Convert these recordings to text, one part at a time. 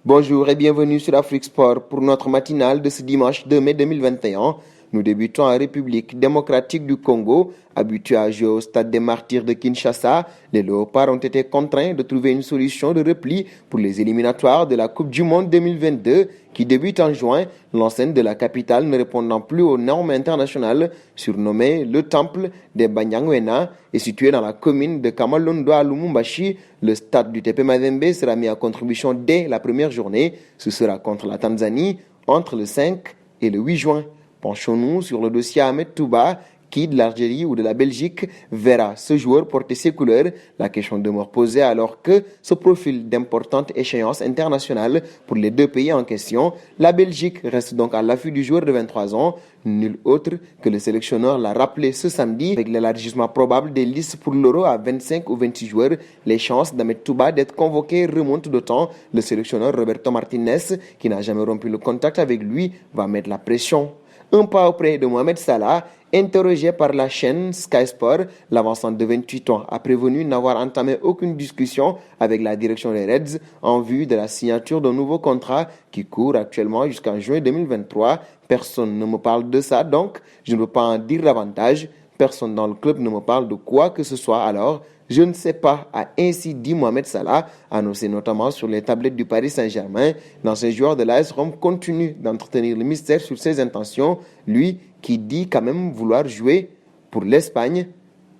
Bonjour et bienvenue sur Afrique Sport pour notre matinale de ce dimanche 2 mai 2021. Nous débutons en République démocratique du Congo. Habitués à jouer au stade des Martyrs de Kinshasa, les Léopards ont été contraints de trouver une solution de repli pour les éliminatoires de la Coupe du Monde 2022 qui débute en juin, l'enceinte de la capitale ne répondant plus aux normes internationales, surnommée le Temple des Banyangwena et situé dans la commune de Kamalondo à Lumumbashi. Le stade du TP Mazembe sera mis à contribution dès la première journée. Ce sera contre la Tanzanie entre le 5 et le 8 juin. Penchons-nous sur le dossier Ahmed Touba, qui de l'Algérie ou de la Belgique verra ce joueur porter ses couleurs. La question demeure posée alors que se profile d'importantes échéances internationales pour les deux pays en question. La Belgique reste donc à l'affût du joueur de 23 ans. Nul autre que le sélectionneur l'a rappelé ce samedi. Avec l'élargissement probable des listes pour l'Euro à 25 ou 26 joueurs, les chances d'Ahmed Touba d'être convoqué remontent d'autant. Le sélectionneur Roberto Martinez, qui n'a jamais rompu le contact avec lui, va mettre la pression. Un pas auprès de Mohamed Salah, interrogé par la chaîne Sky Sport, l'avancement de 28 ans a prévenu n'avoir entamé aucune discussion avec la direction des Reds en vue de la signature d'un nouveau contrat qui court actuellement jusqu'en juin 2023. Personne ne me parle de ça, donc je ne veux pas en dire davantage. Personne dans le club ne me parle de quoi que ce soit, alors je ne sais pas, a ainsi dit Mohamed Salah, annoncé notamment sur les tablettes du Paris Saint-Germain. L'ancien joueur de l'AS Rome continue d'entretenir le mystère sur ses intentions, lui qui dit quand même vouloir jouer pour l'Espagne,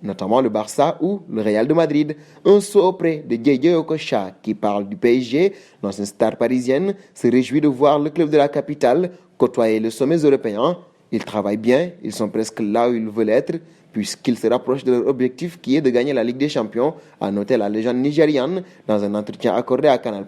notamment le Barça ou le Real de Madrid. Un saut auprès de Diego Okocha qui parle du PSG, l'ancienne star parisienne, se réjouit de voir le club de la capitale côtoyer le sommet européen. Ils travaillent bien, ils sont presque là où ils veulent être, puisqu'ils se rapprochent de leur objectif qui est de gagner la Ligue des Champions, a noté la légende nigériane dans un entretien accordé à Canal+.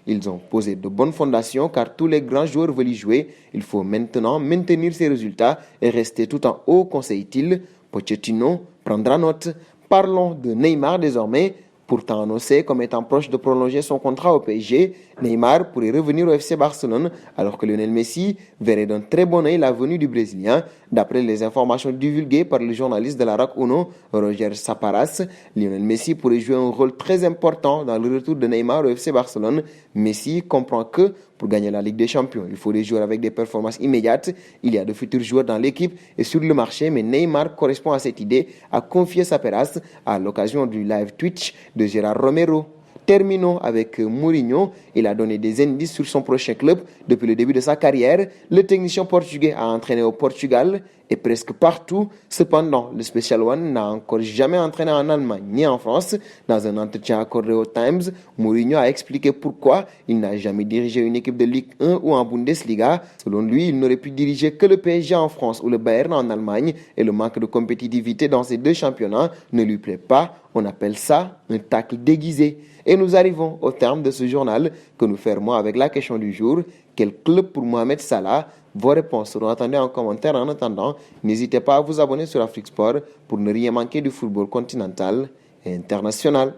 Ils ont posé de bonnes fondations car tous les grands joueurs veulent y jouer. Il faut maintenant maintenir ces résultats et rester tout en haut, conseille-t-il. Pochettino prendra note. Parlons de Neymar désormais. Pourtant annoncé comme étant proche de prolonger son contrat au PSG, Neymar pourrait revenir au FC Barcelone alors que Lionel Messi verrait d'un très bon œil la venue du Brésilien. D'après les informations divulguées par le journaliste de la RAC Uno, Roger Saparas, Lionel Messi pourrait jouer un rôle très important dans le retour de Neymar au FC Barcelone. Messi comprend que pour gagner la Ligue des Champions, il faut des joueurs avec des performances immédiates. Il y a de futurs joueurs dans l'équipe et sur le marché, mais Neymar correspond à cette idée, a confié Saparas à l'occasion du live Twitch de Gérard Romero. Terminons avec Mourinho. Il a donné des indices sur son prochain club depuis le début de sa carrière. Le technicien portugais a entraîné au Portugal et presque partout. Cependant, le Special One n'a encore jamais entraîné en Allemagne ni en France. Dans un entretien accordé au Times, Mourinho a expliqué pourquoi il n'a jamais dirigé une équipe de Ligue 1 ou en Bundesliga. Selon lui, il n'aurait pu diriger que le PSG en France ou le Bayern en Allemagne et le manque de compétitivité dans ces deux championnats ne lui plaît pas. On appelle ça un tacle déguisé. Et nous arrivons au terme de ce journal que nous fermons avec la question du jour. Quel club pour Mohamed Salah? Vos réponses seront attendues en commentaire. En attendant, n'hésitez pas à vous abonner sur Afrique Sport pour ne rien manquer du football continental et international.